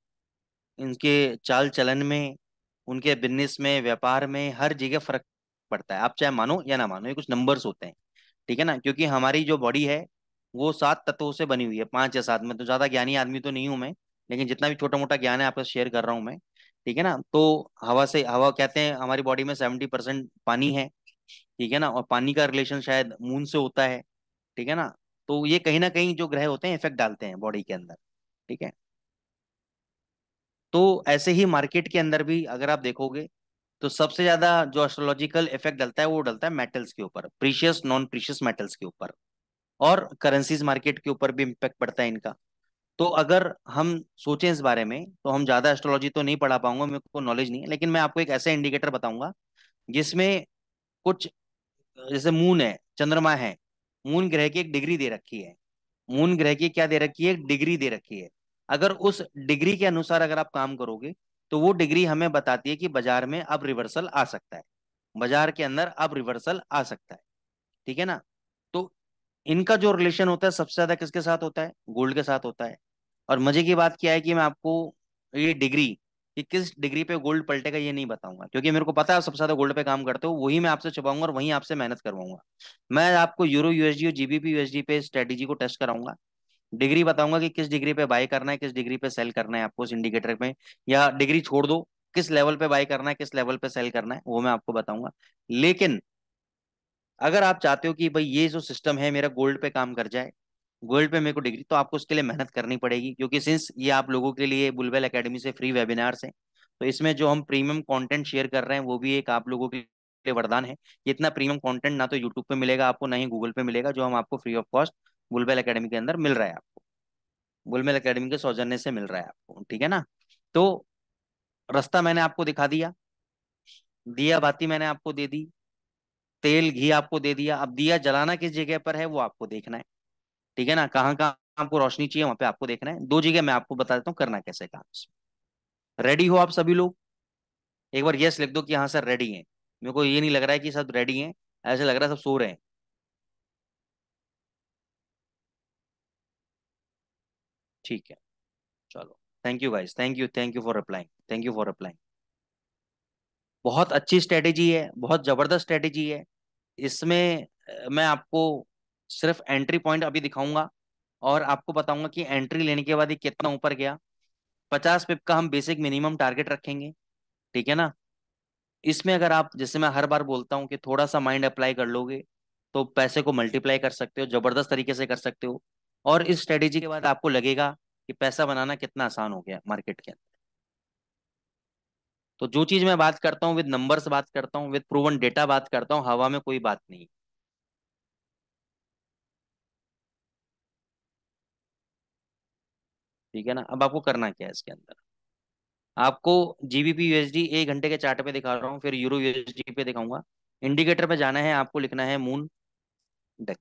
इनके चाल चलन में, उनके बिजनेस में, व्यापार में, हर जगह फर्क पड़ता है। आप चाहे मानो या ना मानो, ये कुछ नंबर्स होते हैं। ठीक है ना? क्योंकि हमारी जो बॉडी है वो 7 तत्वों से बनी हुई है, 5 या 7 में। तो ज्यादा ज्ञानी आदमी तो नहीं हूं मैं, लेकिन जितना भी छोटा मोटा ज्ञान है आपका शेयर कर रहा हूं मैं। ठीक है ना? तो हवा से, हवा कहते हैं हमारी बॉडी में 70% पानी है। ठीक है ना? और पानी का रिलेशन शायद मून से होता है। ठीक है ना? तो ये कहीं ना कहीं जो ग्रह होते हैं इफेक्ट डालते हैं बॉडी के अंदर। ठीक है? तो ऐसे ही मार्केट के अंदर भी अगर आप देखोगे, तो सबसे ज्यादा जो एस्ट्रोलॉजिकल इफेक्ट डलता है वो डलता है मेटल्स के ऊपर, प्रीशियस नॉन प्रीशियस मेटल्स के ऊपर। और करेंसीज मार्केट के ऊपर भी इम्पैक्ट पड़ता है इनका। तो अगर हम सोचें इस बारे में, तो हम ज्यादा एस्ट्रोलॉजी तो नहीं पढ़ा पाऊंगा, मेरे को नॉलेज नहीं है, लेकिन मैं आपको एक ऐसा इंडिकेटर बताऊंगा जिसमें कुछ, जैसे मून है, चंद्रमा है, मून ग्रह की एक डिग्री दे रखी है। मून ग्रह की क्या दे रखी है? एक डिग्री दे रखी है। अगर उस डिग्री के अनुसार अगर आप काम करोगे, तो वो डिग्री हमें बताती है कि बाजार में अब रिवर्सल आ सकता है, बाजार के अंदर अब रिवर्सल आ सकता है। ठीक है ना? तो इनका जो रिलेशन होता है सबसे ज्यादा किसके साथ होता है? गोल्ड के साथ होता है। और मजे की बात क्या है कि मैं आपको ये डिग्री, कि किस डिग्री पे गोल्ड पलटेगा ये नहीं बताऊंगा, क्योंकि मेरे को पता है आप सबसे ज्यादा गोल्ड पे काम करते हो, वही मैं आपसे छुपाऊंगा और वही आपसे मेहनत करवाऊंगा। मैं आपको यूरो यूएसडी और जीबीपी यूएसडी पे स्ट्रेटेजी को टेस्ट कराऊंगा। डिग्री बताऊंगा कि किस डिग्री पे बाय करना है, किस डिग्री पे सेल करना है आपको उस इंडिकेटर में। या डिग्री छोड़ दो, किस लेवल पे बाय करना है, किस लेवल पे सेल करना है, वो मैं आपको बताऊंगा। लेकिन अगर आप चाहते हो कि भाई ये जो सिस्टम है मेरा गोल्ड पे काम कर जाए, गोल्ड पे मेरे को डिग्री, तो आपको उसके लिए मेहनत करनी पड़ेगी। क्योंकि सिंस ये आप लोगों के लिए बुलवेल एकेडमी से फ्री वेबिनार्स हैं, तो इसमें जो हम प्रीमियम कंटेंट शेयर कर रहे हैं वो भी एक आप लोगों के लिए वरदान है। ये इतना प्रीमियम कंटेंट ना तो यूट्यूब पे मिलेगा आपको, ना ही गूगल पे मिलेगा, जो हम आपको फ्री ऑफ कॉस्ट बुलवेल एकेडमी के अंदर मिल रहा है आपको। बुलवेल एकेडमी के सौजन्य से मिल रहा है आपको। ठीक है ना? तो रास्ता मैंने आपको दिखा दिया, दिया बाती मैंने आपको दे दी, तेल घी आपको दे दिया। अब दिया जलाना किस जगह पर है वो आपको देखना है। ठीक है ना? कहाँ कहाँ आपको रोशनी चाहिए वहां पे आपको देखना है। 2 जगह मैं आपको बता देता हूँ करना कैसे काम। रेडी हो आप सभी लोग? एक बार यस लिख दो कि हाँ सर रेडी हैं। मेरे को ये नहीं लग रहा है कि सब रेडी हैं, ऐसे लग रहा है सब सो रहे हैं। ठीक है, चलो। Thank you guys, thank you for applying, thank you for applying. बहुत अच्छी स्ट्रेटेजी है, बहुत जबरदस्त स्ट्रेटेजी है। इसमें मैं आपको सिर्फ एंट्री पॉइंट अभी दिखाऊंगा, और आपको बताऊंगा कि एंट्री लेने के बाद ये कितना ऊपर गया। 50 पिप का हम बेसिक मिनिमम टारगेट रखेंगे, ठीक है ना। इसमें अगर आप, जैसे मैं हर बार बोलता हूँ कि थोड़ा सा माइंड अप्लाई कर लोगे तो पैसे को मल्टीप्लाई कर सकते हो, जबरदस्त तरीके से कर सकते हो। और इस स्ट्रेटेजी के बाद आपको लगेगा कि पैसा बनाना कितना आसान हो गया मार्केट के अंदर। तो जो चीज मैं बात करता हूँ विद नंबर्स बात करता हूँ, विद प्रूवन डेटा बात करता हूँ, हवा में कोई बात नहीं। ठीक है ना। अब आपको करना क्या है इसके अंदर, आपको जीबीपी यूएसडी 1 घंटे के चार्ट पे दिखा रहा हूँ, फिर यूरो यूएसडी पे दिखाऊंगा। इंडिकेटर पे जाना है, आपको लिखना है moon deck,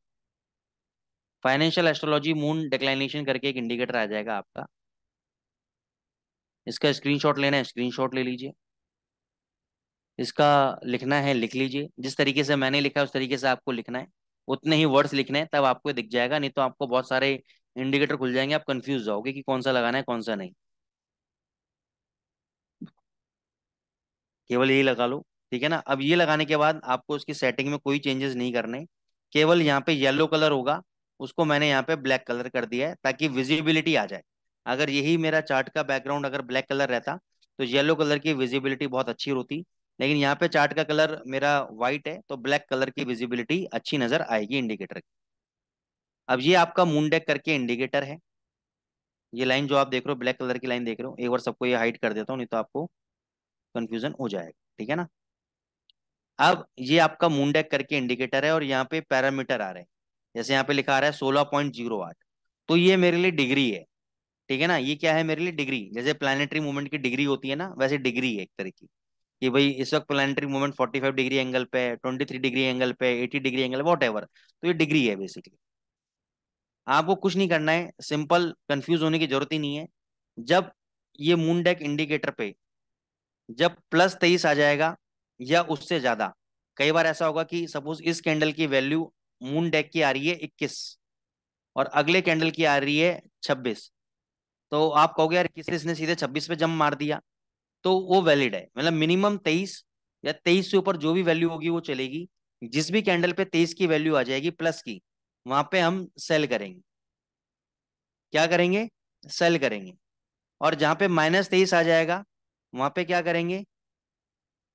financial astrology moon declination करके एक इंडिकेटर आ जाएगा आपका। इसका स्क्रीनशॉट लेना है, स्क्रीनशॉट ले लीजिए। इसका लिखना है, लिख लीजिए। जिस तरीके से मैंने लिखा है उस तरीके से आपको लिखना है, उतने ही वर्ड्स लिखने हैं, तब आपको दिख जाएगा। नहीं तो आपको बहुत सारे इंडिकेटर खुल जाएंगे, आप कंफ्यूज जाओगे कि कौन सा लगाना है कौन सा नहीं। केवल यही लगा लो, ठीक है ना। अब ये लगाने के बाद आपको उसकी सेटिंग में कोई चेंजेस नहीं करने। केवल यहाँ पे येलो कलर होगा, उसको मैंने यहाँ पे ब्लैक कलर कर दिया है ताकि विजिबिलिटी आ जाए। अगर यही मेरा चार्ट का बैकग्राउंड अगर ब्लैक कलर रहता तो येलो कलर की विजिबिलिटी बहुत अच्छी होती। लेकिन यहाँ पे चार्ट का कलर मेरा व्हाइट है, तो ब्लैक कलर की विजिबिलिटी अच्छी नजर आएगी इंडिकेटर की। अब ये आपका मूनडेक करके इंडिकेटर है। ये लाइन जो आप देख रहे हो, ब्लैक कलर की लाइन देख रहे हो, एक बार सबको ये हाइड कर देता हूँ, नहीं तो आपको कंफ्यूजन हो जाएगा, ठीक है ना। अब ये आपका मूनडेक करके इंडिकेटर है, और यहाँ पे पैरामीटर आ रहे हैं। जैसे यहाँ पे लिखा आ रहा है 16.08, तो ये मेरे लिए डिग्री है। ठीक है ना, ये क्या है मेरे लिए डिग्री, जैसे प्लानिटरी मूवमेंट की डिग्री होती है ना, वैसे डिग्री है एक तरह की। कि भाई इस वक्त प्लानिटरी मूवमेंट 45 डिग्री एंगल पे है, 23 डिग्री एंगल पे, 80 डिग्री एंगल, वॉट एवर, तो ये डिग्री है बेसिकली। आपको कुछ नहीं करना है, सिंपल, कंफ्यूज होने की जरूरत ही नहीं है। जब ये मूनडेक इंडिकेटर पे जब +23 आ जाएगा या उससे ज्यादा, कई बार ऐसा होगा कि सपोज इस कैंडल की वैल्यू मून डेक की आ रही है 21, और अगले कैंडल की आ रही है 26, तो आप कहोगे यार किसी इसने सीधे 26 पे जंप मार दिया, तो वो वैलिड है। मतलब मिनिमम 23 या 23 से ऊपर जो भी वैल्यू होगी वो चलेगी। जिस भी कैंडल पे 23 की वैल्यू आ जाएगी प्लस की, वहां पे हम सेल करेंगे। क्या करेंगे? सेल करेंगे। और जहां पे -23 आ जाएगा, वहां पे क्या करेंगे?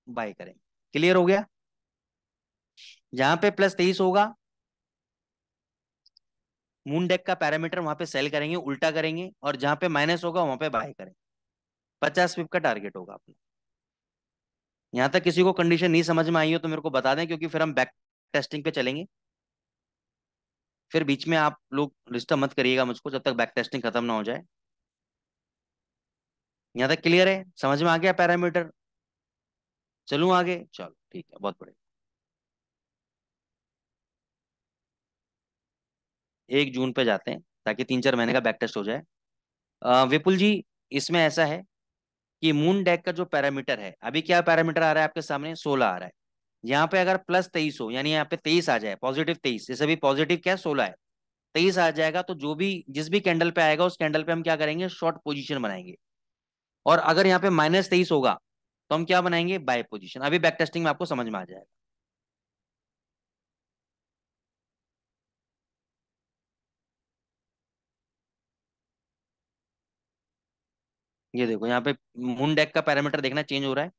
बाय करेंगे। क्लियर हो गया? जहां पे +23 होगा, मून डेक का पैरामीटर, वहां पे सेल करेंगे, उल्टा करेंगे, और जहां पे माइनस होगा वहां पे बाय करेंगे। 50 पिप का टारगेट होगा अपना। यहां तक किसी को कंडीशन नहीं समझ में आई हो तो मेरे को बता दें, क्योंकि फिर हम बैक टेस्टिंग पे चलेंगे। फिर बीच में आप लोग डिस्टर्ब मत करिएगा मुझको जब तक बैक टेस्टिंग खत्म ना हो जाए। यहाँ तक क्लियर है? समझ में आ गया पैरामीटर? चलूं आगे? चलो ठीक है, बहुत बढ़िया। 1 जून पे जाते हैं ताकि 3-4 महीने का बैक टेस्ट हो जाए। विपुल जी, इसमें ऐसा है कि मून डेक का जो पैरामीटर है, अभी क्या पैरामीटर आ रहा है आपके सामने? 16 आ रहा है। यहाँ पे अगर +23 हो, यानी यहाँ पे 23 आ जाए, +23, जैसे भी पॉजिटिव क्या है 16 है, 23 आ जाएगा, तो जो भी जिस भी कैंडल पे आएगा उस कैंडल पे हम क्या करेंगे? शॉर्ट पोजीशन बनाएंगे। और अगर यहाँ पे -23 होगा तो हम क्या बनाएंगे? Buy position. अभी बैक टेस्टिंग में आपको समझ में आ जाएगा। ये देखो यहाँ पे मून डेक का पैरामीटर देखना चेंज हो रहा है।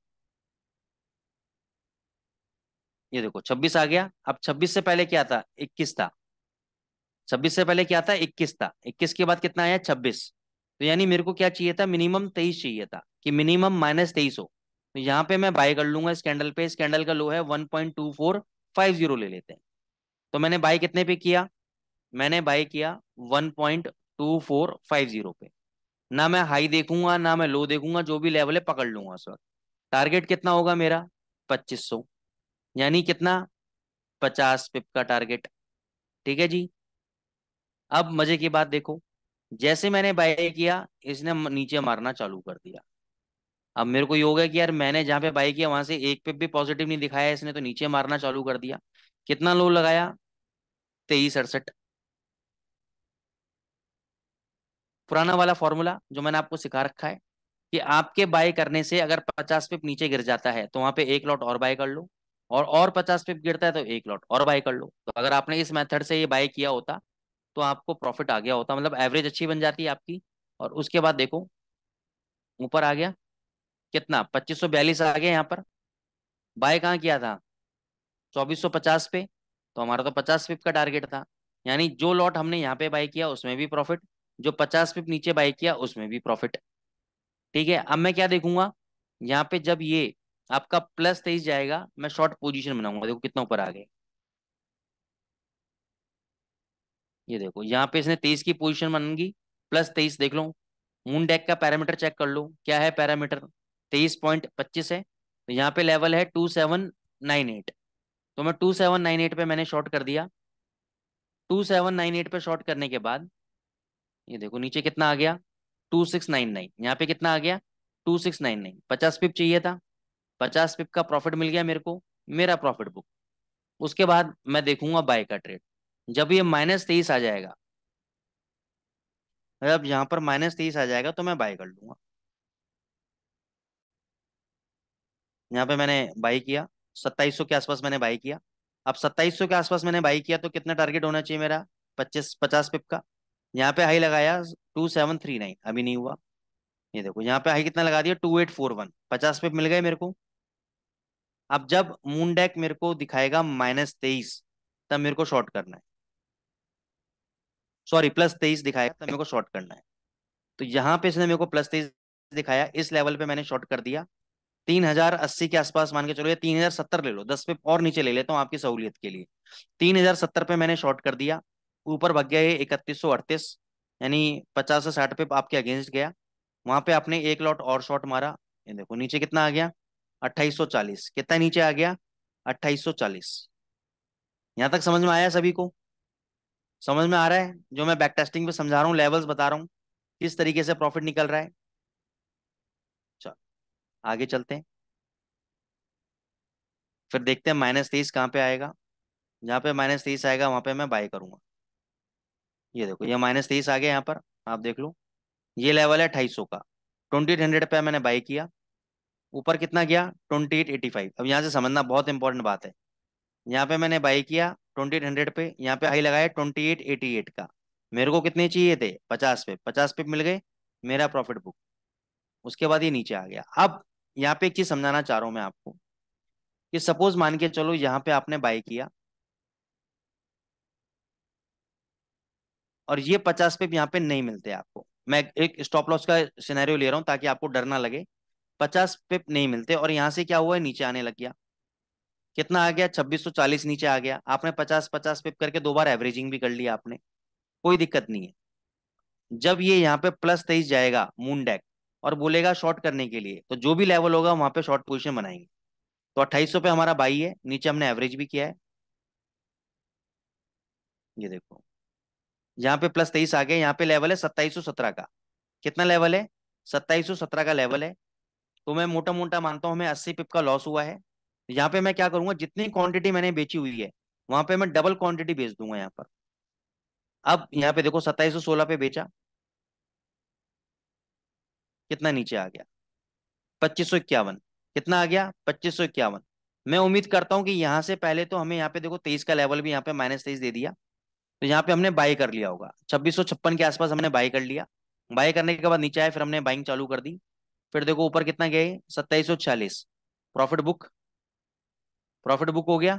ये देखो 26 आ गया। अब 26 से पहले क्या था? 21 था। 26 से पहले क्या था? 21 था। 21 के बाद कितना आया? 26। तो यानी मेरे को क्या चाहिए था? मिनिमम 23 चाहिए था, कि मिनिमम -23 हो। तो यहाँ पे मैं बाय कर लूंगा इस कैंडल पे। इस कैंडल का लो है 1.2450 ले लेते हैं। तो मैंने बाय कितने पे किया? मैंने बाय किया 1.2450 पे। ना मैं हाई देखूंगा ना मैं लो देखूंगा, जो भी लेवल है पकड़ लूंगा सर। टारगेट कितना होगा मेरा? 2500। यानी कितना? 50 पिप का टारगेट। ठीक है जी। अब मजे की बात देखो, जैसे मैंने बाय किया, इसने नीचे मारना चालू कर दिया। अब मेरे को ये हो गया कि यार मैंने जहां पे बाई किया वहां से एक पे भी पॉजिटिव नहीं दिखाया, इसने तो नीचे मारना चालू कर दिया। कितना लो लगाया? 2368। पुराना वाला फॉर्मूला जो मैंने आपको सिखा रखा है कि आपके बाय करने से अगर 50 पिप नीचे गिर जाता है तो वहां पे एक लॉट और बाय कर लो, और 50 पिप गिरता है तो एक लॉट और बाय कर लो। तो अगर आपने इस मेथड से ये बाय किया होता तो आपको प्रॉफिट आ गया होता, मतलब एवरेज अच्छी बन जाती है आपकी। और उसके बाद देखो ऊपर आ गया कितना, 2542 आ गया यहाँ पर। बाय कहाँ किया था? 2450 पे। तो हमारा तो 50 पिप का टारगेट था, यानी जो लॉट हमने यहाँ पे बाय किया उसमें भी प्रॉफिट, जो 50 पिप नीचे बाय किया उसमें भी प्रॉफिट। ठीक है, अब मैं क्या देखूंगा, यहाँ पे जब ये आपका +23 जाएगा मैं शॉर्ट पोजीशन बनाऊंगा। देखो कितना ऊपर आ गए, ये देखो यहाँ पे इसने 23 की पोजीशन बनेगी। +23 देख लो, मून डेक का पैरामीटर चेक कर लो, क्या है पैरामीटर? 23.25 है। तो यहाँ पे लेवल है 2798। तो मैं 2798 पे मैंने शॉर्ट कर दिया। 2798 पे शॉर्ट करने के बाद ये देखो नीचे कितना आ गया, 2699। यहाँ पे कितना आ गया, 2699। 50 पिप चाहिए था, 50 पिप का प्रॉफिट मिल गया मेरे को, मेरा प्रॉफिट बुक। उसके बाद मैं देखूंगा बाय का ट्रेड। जब ये -23 आ जाएगा, जब यहाँ पर -23 आ जाएगा तो मैं बाय कर लूंगा। यहाँ पे मैंने बाई किया, 2700 के आसपास मैंने बाई किया। अब 2700 के आसपास मैंने बाई किया तो कितना टारगेट होना चाहिए मेरा? 50 पिप का। यहाँ पे हाई लगाया 2739, अभी नहीं हुआ। ये देखो यहाँ पे हाई कितना लगा दिया, 2841। 50 पिप मिल गए मेरे को। अब जब मून डेक मेरे को दिखाएगा -23, तब मेरे को शॉर्ट करना है। सॉरी, +23 दिखाएगा तब मेरे को शॉर्ट करना है। तो यहाँ पे इसने मेरे को +23 दिखाया, इस लेवल पे मैंने शॉर्ट कर दिया। 3080 के आसपास मान के चलो, या 3070 ले लो, 10 पिप और नीचे ले लेता हूँ आपकी सहूलियत के लिए। 3070 पे मैंने शॉर्ट कर दिया। ऊपर भाग गया ये 3138, यानी 50 से 60 पिप आपके अगेंस्ट गया। वहां पे आपने एक लॉट और शॉर्ट मारा। ये देखो नीचे कितना आ गया, 2840। कितना नीचे आ गया, 2840। यहाँ तक समझ में आया सभी को? समझ में आ रहा है जो मैं बैक टेस्टिंग पे समझा रहा हूँ, लेवल्स बता रहा हूँ किस तरीके से प्रॉफिट निकल रहा है। चलो आगे चलते हैं, फिर देखते हैं -23 कहाँ पे आएगा। जहाँ पे -23 आएगा वहां पे मैं बाय करूंगा। ये देखो ये -23 आ गया यहाँ पर, आप देख लो। ये लेवल है 2800 का। 2800 पे मैंने बाय किया। ऊपर कितना गया, 2885। अब यहाँ से समझना बहुत इंपॉर्टेंट बात है। यहाँ पे मैंने बाय किया 2800 पे, यहाँ पे हाई लगाया 2888 का। मेरे को कितने चाहिए थे, 50 पे। 50 पे मिल गए, मेरा प्रॉफिट बुक। उसके बाद ये नीचे आ गया। अब यहाँ पे एक चीज समझाना चाह रहा हूँ मैं आपको, कि सपोज मान के चलो यहाँ पे आपने बाय किया और ये 50 पे यहाँ पे नहीं मिलते आपको। मैं एक स्टॉप लॉस का सिनेरियो ले रहा हूँ ताकि आपको डर ना लगे। 50 पिप नहीं मिलते और यहाँ से क्या हुआ है, नीचे आने लग गया। कितना आ गया, 2640 नीचे आ गया। आपने 50 50 पिप करके 2 बार एवरेजिंग भी कर लिया आपने, कोई दिक्कत नहीं है। जब ये यहाँ पे +23 जाएगा मून डेक और बोलेगा शॉर्ट करने के लिए, तो जो भी लेवल होगा वहां पे शॉर्ट पोजीशन बनाएंगे। तो 2800 पे हमारा बाई है, नीचे हमने एवरेज भी किया है। ये देखो यहाँ पे +23 आ गया, यहाँ पे लेवल है 2717 का। कितना लेवल है, 2717 का लेवल है। तो मैं मोटा मोटा मानता हूं हमें 80 पिप का लॉस हुआ है। यहाँ पे मैं क्या करूंगा, जितनी क्वांटिटी मैंने बेची हुई है वहां पे मैं डबल क्वांटिटी बेच दूंगा यहाँ पर। अब यहाँ पे देखो 2716 पे बेचा, कितना नीचे आ गया, 2551। कितना आ गया, 2551। मैं उम्मीद करता हूँ कि यहाँ से पहले तो हमें यहाँ पे देखो 23 का लेवल भी यहाँ पे -23 दे दिया। तो यहाँ पे हमने बाई कर लिया होगा, 2656 के आसपास हमने बाई कर लिया। बाई करने के बाद नीचे आए, फिर हमने बाइंग चालू कर दी। फिर देखो ऊपर कितना गए, 2740। प्रॉफिट बुक, प्रॉफिट बुक हो गया।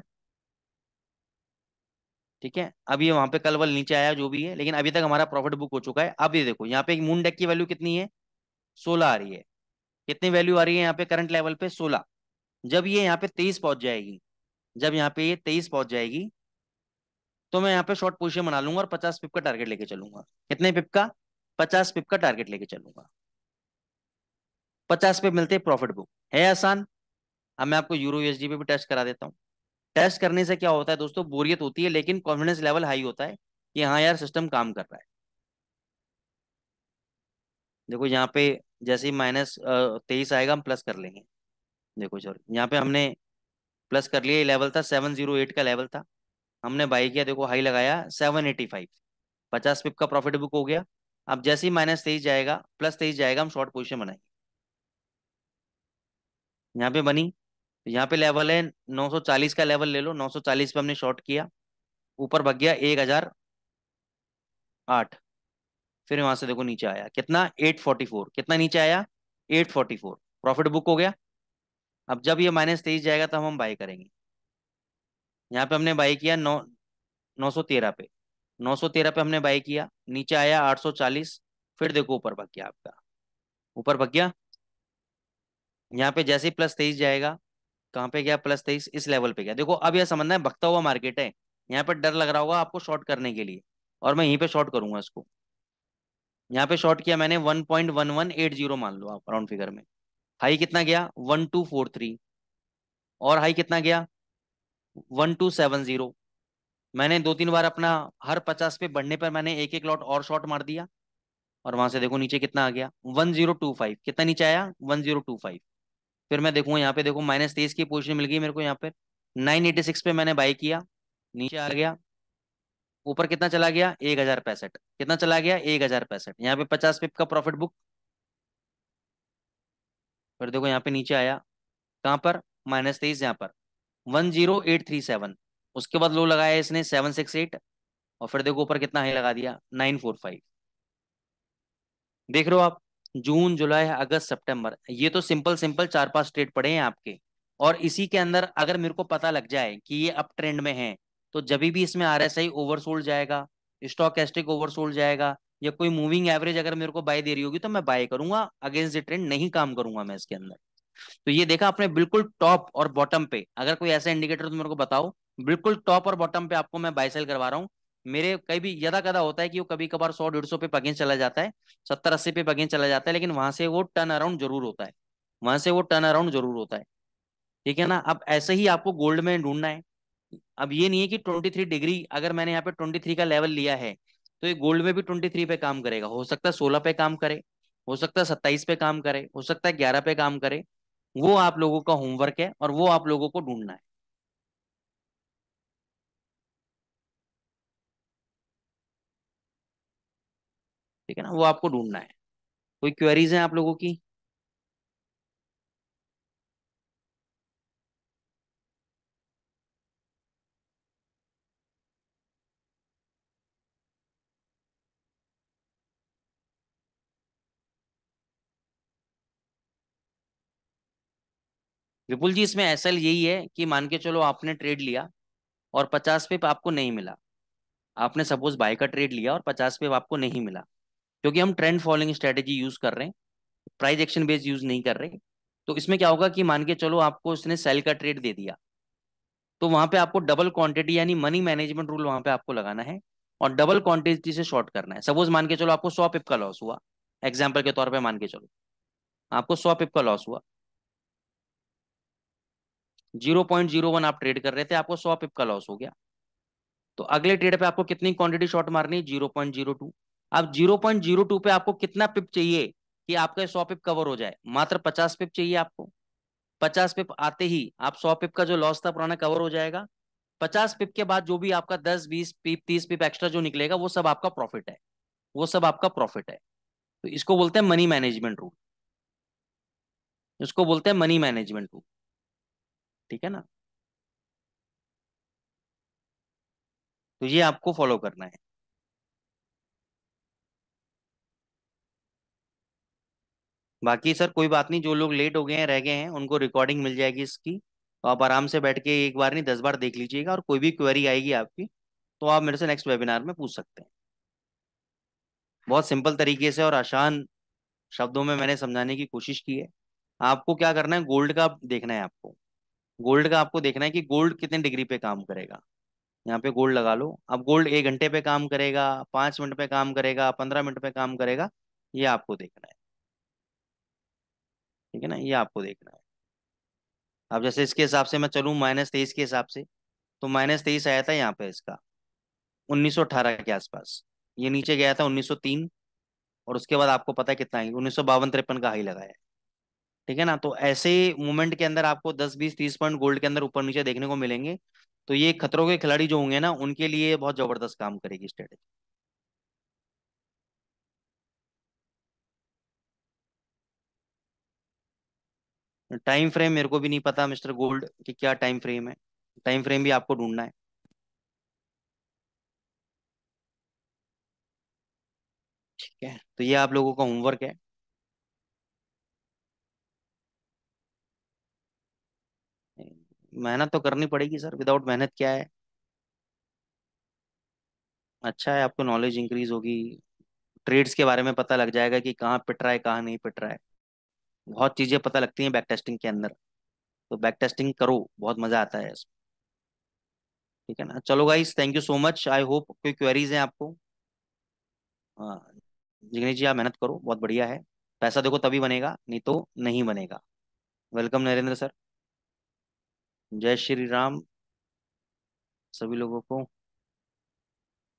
ठीक है, अब ये वहां पे कल वल नीचे आया जो भी है, लेकिन अभी तक हमारा प्रॉफिट बुक हो चुका है। अब ये देखो यहाँ पे एक मून डेक की वैल्यू कितनी है, 16 आ रही है। कितनी वैल्यू आ रही है यहाँ पे करंट लेवल पे, 16। जब ये यहाँ पे 23 पहुंच जाएगी, जब यहाँ पे ये 23 पहुंच जाएगी तो मैं यहाँ पे शॉर्ट पोजीशन बना लूंगा और 50 पिप का टारगेट लेके चलूंगा। कितने पिप का, 50 पिप का टारगेट लेके चलूंगा। 50 पिप मिलते प्रॉफिट बुक, है आसान। अब मैं आपको यूरो यूएसडी पे भी टेस्ट करा देता हूँ। टेस्ट करने से क्या होता है दोस्तों, बोरियत होती है लेकिन कॉन्फिडेंस लेवल हाई होता है कि हाँ यार सिस्टम काम कर रहा है। देखो यहाँ पे जैसे ही -23 आएगा हम प्लस कर लेंगे। देखो सर, यहाँ पे हमने प्लस कर लिया, ये लेवल था 708 का लेवल था, हमने बाई किया, देखो हाई लगाया 785, 50 पिप का प्रॉफिट बुक हो गया। अब जैसे ही -23 जाएगा, +23 जाएगा, हम शॉर्ट पोजीशन बनाएंगे। यहाँ पे बनी, तो यहाँ पे लेवल है 940 का, लेवल ले लो, 940 पे हमने शॉर्ट किया, ऊपर भग गया 1008, फिर वहां से देखो नीचे आया कितना, 844, कितना नीचे आया, 844, प्रॉफिट बुक हो गया। अब जब ये -23 जाएगा तब हम बाई करेंगे। यहाँ पे हमने बाई किया 913 पे, 913 पे हमने बाई किया, नीचे आया 840, फिर देखो ऊपर भग गया आपका, ऊपर भग गया। यहाँ पे जैसे ही +23 जाएगा, कहाँ पे गया, +23, इस लेवल पे गया। देखो अब यह समझना है, भगता हुआ मार्केट है, यहाँ पे डर लग रहा होगा आपको शॉर्ट करने के लिए, और मैं यहीं पे शॉर्ट करूंगा इसको। यहाँ पे शॉर्ट किया मैंने 1.1180, मान लो आप राउंड फिगर में। हाई कितना गया, 1243, और हाई कितना गया, 1270। मैंने 2-3 बार अपना, हर 50 पे बढ़ने पर मैंने एक एक लॉट और शॉर्ट मार दिया, और वहां से देखो नीचे कितना आ गया, 1025, कितना नीचे आया, 1025। फिर मैं देखूंगा यहाँ पे, देखो -23 की पोजीशन मिल गई मेरे को यहाँ पे, 986 पे मैंने बाई किया, नीचे आ गया, ऊपर कितना चला गया, 1065, कितना चला गया, 1065, यहाँ पे 50 पिप का प्रॉफिट बुक। फिर देखो यहाँ पे नीचे आया, कहाँ पर, -23 यहाँ पर, 10837, उसके बाद लो लगाया इसने 768, और फिर देखो ऊपर कितना हाई लगा दिया, 945। देख रहे हो आप, जून जुलाई अगस्त सितंबर, ये तो सिंपल सिंपल 4-5 ट्रेड पड़े हैं आपके। और इसी के अंदर अगर मेरे को पता लग जाए कि ये अप ट्रेंड में है, तो जब भी इसमें RSI ओवरसोल्ड जाएगा, स्टॉकेस्टिक ओवरसोल्ड जाएगा, या कोई मूविंग एवरेज अगर मेरे को बाय दे रही होगी, तो मैं बाय करूंगा, अगेंस्ट द ट्रेंड नहीं काम करूंगा मैं इसके अंदर। तो ये देखा आपने, बिल्कुल टॉप और बॉटम पे, अगर कोई ऐसा इंडिकेटर तो मेरे को बताओ, बिल्कुल टॉप और बॉटम पे आपको मैं बाय सेल करवा रहा हूँ। मेरे कई भी यदा कदा होता है कि वो कभी कभार 100-150 पे अगेंस्ट चला जाता है, 70-80 पे अगेंस्ट चला जाता है, लेकिन वहां से वो टर्न अराउंड जरूर होता है, वहां से वो टर्न अराउंड जरूर होता है। ठीक है ना, अब ऐसे ही आपको गोल्ड में ढूंढना है। अब ये नहीं है कि 23 डिग्री, अगर मैंने यहाँ पे 23 का लेवल लिया है, तो ये गोल्ड में भी 23 पे काम करेगा, हो सकता है 16 पे काम करे, हो सकता है 27 पे काम करे, हो सकता है 11 पे काम करे। वो आप लोगों का होमवर्क है, और वो आप लोगों को ढूंढना है। ठीक है ना, वो आपको ढूंढना है। कोई क्वेरीज हैं आप लोगों की? विपुल जी, इसमें असल यही है कि मान के चलो आपने ट्रेड लिया, और 50 पे आपको नहीं मिला, आपने सपोज बाय का ट्रेड लिया और 50 पे आपको नहीं मिला, क्योंकि हम ट्रेंड फॉलोइंग स्ट्रेटेजी यूज कर रहे हैं, प्राइस एक्शन बेस्ड यूज नहीं कर रहे। तो इसमें क्या होगा कि मान के चलो आपको उसने सेल का ट्रेड दे दिया, तो वहां पे आपको डबल क्वांटिटी यानी मनी मैनेजमेंट रूल वहां पे आपको लगाना है, और डबल क्वांटिटी से शॉर्ट करना है। सपोज मान के चलो आपको 100 पिप का लॉस हुआ, एग्जाम्पल के तौर पे मान के चलो आपको 100 पिप का लॉस हुआ, 0.01 आप ट्रेड कर रहे थे, आपको 100 पिप का लॉस हो गया, तो अगले ट्रेड पे आपको कितनी क्वांटिटी शॉर्ट मारनी है, 0.02। अब 0.02 पे आपको कितना पिप चाहिए कि आपका 100 पिप कवर हो जाए, मात्र 50 पिप चाहिए आपको। 50 पिप आते ही आप 100 पिप का जो लॉस था पुराना कवर हो जाएगा। 50 पिप के बाद जो भी आपका 10-20 पिप 30 पिप एक्स्ट्रा जो निकलेगा, वो सब आपका प्रॉफिट है, वो सब आपका प्रॉफिट है। तो इसको बोलते हैं मनी मैनेजमेंट रूल, इसको बोलते हैं मनी मैनेजमेंट रूल। ठीक है ना, तो ये आपको फॉलो करना है। बाकी सर कोई बात नहीं, जो लोग लेट हो गए हैं, रह गए हैं, उनको रिकॉर्डिंग मिल जाएगी इसकी, तो आप आराम से बैठ के एक बार नहीं 10 बार देख लीजिएगा, और कोई भी क्वेरी आएगी आपकी, तो आप मेरे से नेक्स्ट वेबिनार में पूछ सकते हैं। बहुत सिंपल तरीके से और आसान शब्दों में मैंने समझाने की कोशिश की है। आपको क्या करना है, गोल्ड का देखना है आपको, गोल्ड का आपको देखना है कि गोल्ड कितने डिग्री पे काम करेगा। यहाँ पे गोल्ड लगा लो, अब गोल्ड 1 घंटे पे काम करेगा, 5 मिनट पे काम करेगा, 15 मिनट पे काम करेगा, ये आपको देखना है। ठीक है ना, ये आपको देखना है। अब जैसे इसके हिसाब से मैं चलूँ, -23 के हिसाब से, तो -23 आया था यहाँ पे इसका 1918 के आसपास, ये नीचे गया था 1903, और उसके बाद आपको पता है कितना ही 1952-53 का हाई लगाया है। ठीक है ना, तो ऐसे मूवमेंट के अंदर आपको 10-20-30 पॉइंट गोल्ड के अंदर ऊपर नीचे देखने को मिलेंगे। तो ये खतरों के खिलाड़ी जो होंगे ना, उनके लिए बहुत जबरदस्त काम करेगी स्ट्रेटेजी। टाइम फ्रेम मेरे को भी नहीं पता मिस्टर गोल्ड कि क्या टाइम फ्रेम है। टाइम फ्रेम भी आपको ढूंढना है। ठीक है, तो ये आप लोगों का होमवर्क है। मेहनत तो करनी पड़ेगी सर, विदाउट मेहनत क्या है। अच्छा है, आपको नॉलेज इंक्रीज होगी। ट्रेड्स के बारे में पता लग जाएगा कि कहाँ पिट रहा है कहाँ नहीं पिट रहा है। बहुत चीजें पता लगती हैं बैक टेस्टिंग के अंदर। तो बैक टेस्टिंग करो, बहुत मजा आता है इसमें। ठीक है ना, चलो guys, thank you so much. I hope कोई क्वेरीज हैं आपको। हाँ, जिग्नेश जी आप मेहनत करो, बहुत बढ़िया है। पैसा देखो तभी बनेगा, नहीं तो नहीं बनेगा। Welcome Narendra sir. जय श्री राम सभी लोगों को।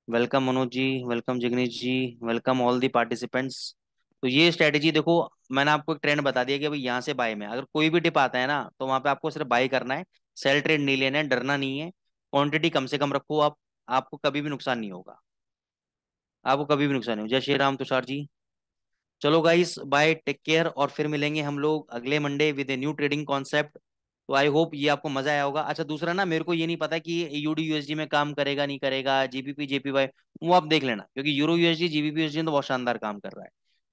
Welcome Manoj ji, welcome Jignesh ji, welcome all the participants. तो ये स्ट्रेटेजी देखो, मैंने आपको एक ट्रेंड बता दिया कि भाई यहाँ से बाय में अगर कोई भी डिप आता है ना, तो वहां पे आपको सिर्फ बाय करना है। सेल ट्रेड नहीं लेना है, डरना नहीं है। क्वांटिटी कम से कम रखो आप। आपको कभी भी नुकसान नहीं होगा। आपको कभी भी नुकसान नहीं होगा। जय श्री राम तुषार जी। चलो गाइस, बाय, टेक केयर, और फिर मिलेंगे हम लोग अगले Monday with a new trading concept. तो आई होप ये आपको मजा आया होगा। अच्छा, दूसरा ना, मेरे को ये नहीं पता कि ये यूडी यूएसडी में काम करेगा नहीं करेगा, जीबीपी जेपीवाई, वो आप देख लेना, क्योंकि यूरो यूएसडी जीबीपी यूएसडी तो बहुत शानदार काम कर रहा है।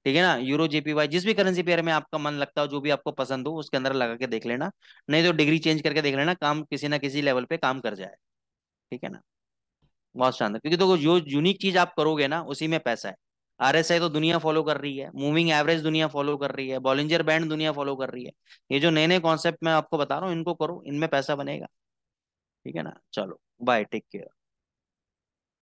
ठीक है ना, यूरो जेपीवाई जिस भी करेंसी पेयर में आपका मन लगता हो, जो भी आपको पसंद हो उसके अंदर लगा के देख लेना। नहीं तो डिग्री चेंज करके देख लेना, काम किसी ना किसी लेवल पे काम कर जाए। ठीक है ना, बहुत शानदार, क्योंकि देखो जो यूनिक चीज आप करोगे ना, उसी में पैसा है। आरएसआई तो दुनिया फॉलो कर रही है, मूविंग एवरेज दुनिया फॉलो कर रही है, बॉलिंजर बैंड दुनिया फॉलो कर रही है। ये जो नए नए कॉन्सेप्ट मैं आपको बता रहा हूँ, इनको करो, इनमें पैसा बनेगा। ठीक है ना, चलो बाय, टेक केयर।